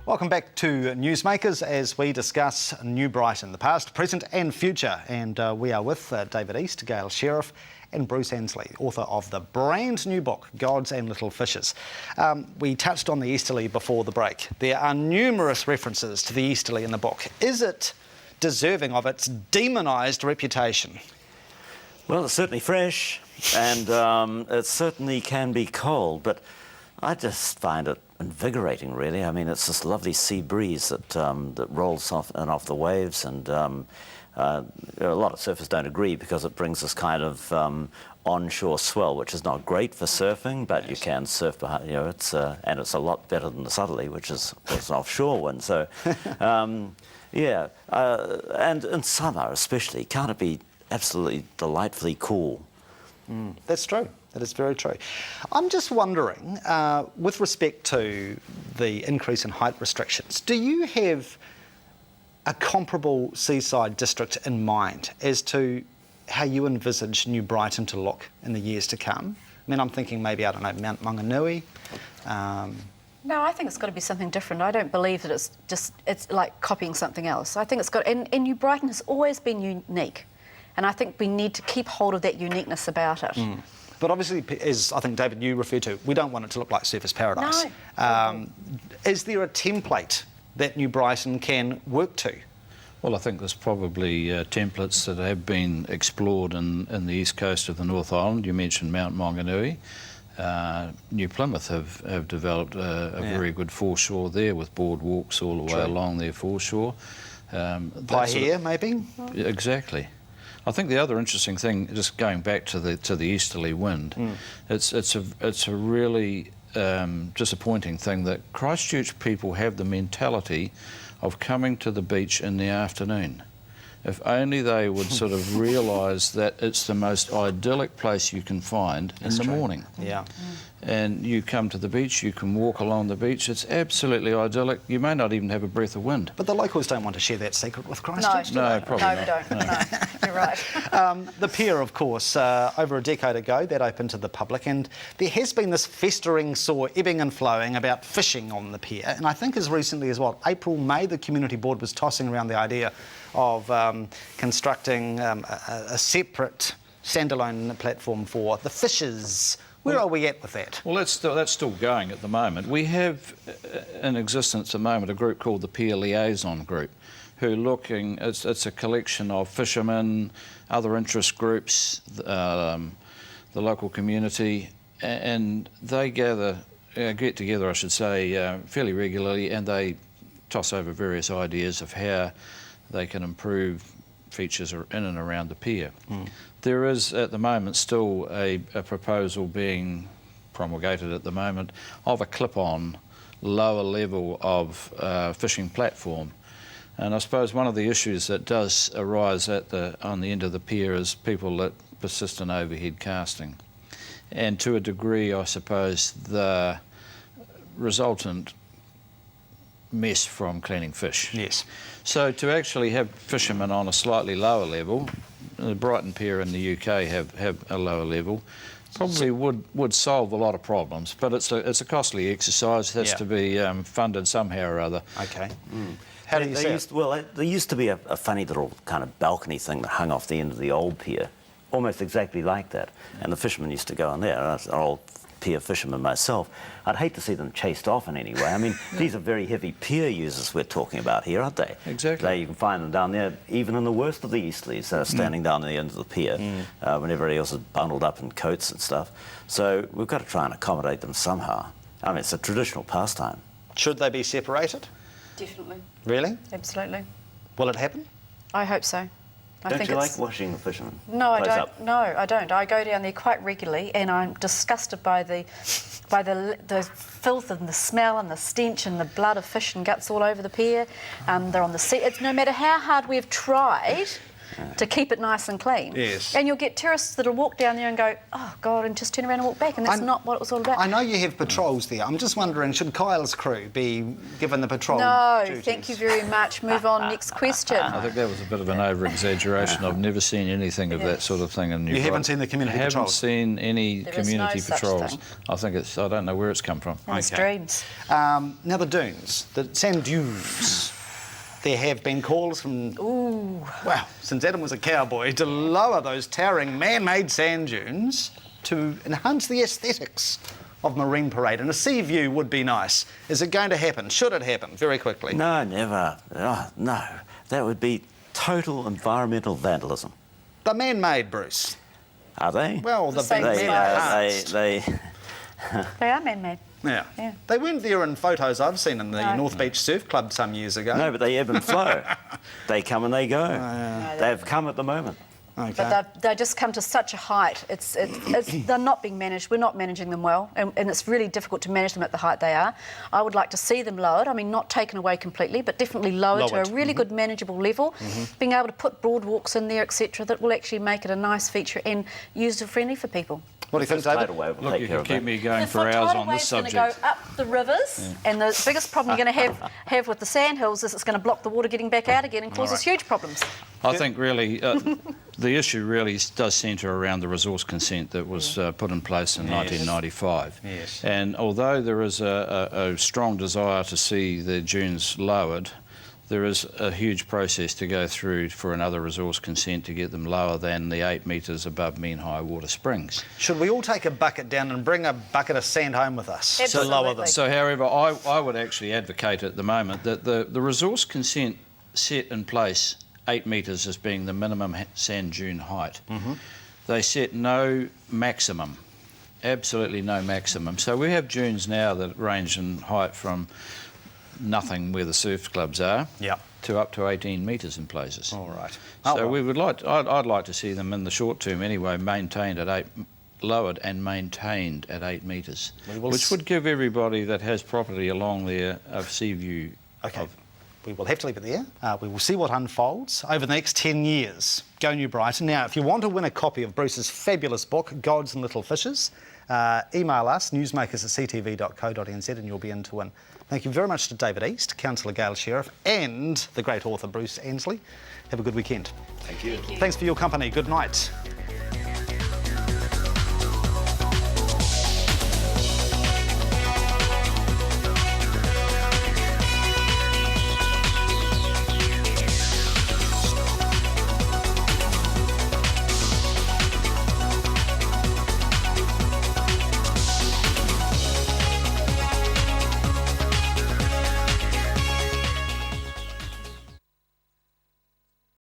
Welcome back to NewsMakers as we discuss New Brighton, the past, present and future. And we are with David East, Gail Sheriff and Bruce Ansley, author of the brand new book, Gods and Little Fishes. We touched on the easterly before the break. There are numerous references to the easterly in the book. Is it deserving of its demonised reputation? Well, it's certainly fresh and it certainly can be cold, but I just find it invigorating, really. I mean, it's this lovely sea breeze that rolls off the waves, and a lot of surfers don't agree because it brings this kind of onshore swell, which is not great for surfing, but you can surf behind. You know, and it's a lot better than the southerly, which is an offshore one. So, yeah, and in summer especially, can't it be absolutely delightfully cool? That's true. That is very true. I'm just wondering, with respect to the increase in height restrictions, do you have a comparable seaside district in mind as to how you envisage New Brighton to look in the years to come? I mean, I'm thinking maybe, I don't know, Mount Maunganui. No, I think it's got to be something different. I don't believe that it's like copying something else. I think it's got, and New Brighton has always been unique, and I think we need to keep hold of that uniqueness about it. But obviously, as I think, David, you refer to, we don't want it to look like Surfers Paradise. No. Is there a template that New Brighton can work to? Well, I think there's probably templates that have been explored in the east coast of the North Island. You mentioned Mount Maunganui. New Plymouth have developed a very good foreshore there with boardwalks all the way along their foreshore. By here, maybe? Exactly. I think the other interesting thing, just going back to the easterly wind, it's a really disappointing thing that Christchurch people have the mentality of coming to the beach in the afternoon. If only they would sort of realise that it's the most idyllic place you can find in the morning. Yeah. And you come to the beach, you can walk along the beach, it's absolutely idyllic. You may not even have a breath of wind. But the locals don't want to share that secret with Christchurch, do No, they? probably No, not. we don't. No, you're right. The pier, of course, over a decade ago, that opened to the public, and there has been this festering sore, ebbing and flowing about fishing on the pier. And I think as recently as, April, May, the community board was tossing around the idea of constructing a separate standalone platform for the fishers. Where are we at with that? Well, that's still going at the moment. We have in existence at the moment a group called the Pier Liaison Group, who it's a collection of fishermen, other interest groups, the local community, and they get together, I should say, fairly regularly, and they toss over various ideas of how they can improve features in and around the pier. There is at the moment still a proposal being promulgated at the moment of a clip-on lower level of fishing platform. And I suppose one of the issues that does arise on the end of the pier is people that persist in overhead casting. And to a degree, I suppose, the resultant mess from cleaning fish. Yes. So to actually have fishermen on a slightly lower level, the Brighton Pier in the UK have a lower level, probably would solve a lot of problems, but it's a costly exercise. It has to be funded somehow or other. Okay. How do you see it? Well, there used to be a funny little kind of balcony thing that hung off the end of the old pier, almost exactly like that, and the fishermen used to go on there. I was an old pier fisherman myself. I'd hate to see them chased off in any way. I mean, these are very heavy pier users we're talking about here, aren't they? Exactly. You can find them down there, even in the worst of the easterlies, standing down at the end of the pier, when everybody else is bundled up in coats and stuff. So we've got to try and accommodate them somehow. I mean, it's a traditional pastime. Should they be separated? Definitely. Really? Absolutely. Will it happen? I hope so. Don't you like watching the fishermen? No, I close don't. up? No, I don't. I go down there quite regularly, and I'm disgusted by the filth and the smell and the stench and the blood of fish and guts all over the pier. They're on the sea. It's no matter how hard we've tried to keep it nice and clean. Yes. And you'll get tourists that'll walk down there and go, oh God, and just turn around and walk back, and that's not what it was all about. I know you have patrols there. I'm just wondering, should Kyle's crew be given the patrol No, duties? thank you very much. Move on, next question. I think that was a bit of an over-exaggeration. I've never seen anything of that sort of thing in New Brighton. You haven't seen the community haven't patrols? seen any There is community no such patrols. thing. I think it's, I don't know where it's come from. And it's dreams. Now the dunes, the sand dunes. There have been calls from, well, since Adam was a cowboy, to lower those towering man-made sand dunes to enhance the aesthetics of Marine Parade. And a sea view would be nice. Is it going to happen? Should it happen? Very quickly. No, never. Oh, no. That would be total environmental vandalism. They're man-made, Bruce. Are they? Well, The they've same been as man-enhanced. They are man-made. Yeah. Yeah. They weren't there in photos I've seen in the No. North Beach Surf Club some years ago. No, but they ebb and flow. They come and they go. No, They've come at the moment. Okay. But they just come to such a height. They're not being managed. We're not managing them well, and it's really difficult to manage them at the height they are. I would like to see them lowered. I mean, not taken away completely, but definitely lowered to a really good manageable level. Being able to put broadwalks in there, etc., that will actually make it a nice feature and user-friendly for people. What do you think, David? Tidal wave will Look, take you care can of keep that. me going The for hours tidal on this wave's subject. going to go up the rivers, and the biggest problem you're going to have with the sandhills is it's going to block the water getting back out again and cause us huge problems. I think really the issue really does centre around the resource consent that was put in place in 1995. Yes. And although there is a strong desire to see the dunes lowered, there is a huge process to go through for another resource consent to get them lower than the 8 metres above mean high water springs. Should we all take a bucket down and bring a bucket of sand home with us Absolutely. to lower them? So, however, I would actually advocate at the moment that the resource consent set in place 8 metres as being the minimum sand dune height. They set no maximum, absolutely no maximum. So we have dunes now that range in height from nothing where the surf clubs are to up to 18 metres in places. All right. So we would like, I'd like to see them in the short term anyway, maintained at 8, lowered and maintained at 8 metres, which would give everybody that has property along there a sea view. Okay. We will have to leave it there. We will see what unfolds over the next 10 years. Go New Brighton. Now, if you want to win a copy of Bruce's fabulous book, Gods and Little Fishes, email us, newsmakers@ctv.co.nz, and you'll be in to win. Thank you very much to David East, Councillor Gail Sheriff, and the great author Bruce Ansley. Have a good weekend. Thank you. Thanks for your company. Good night.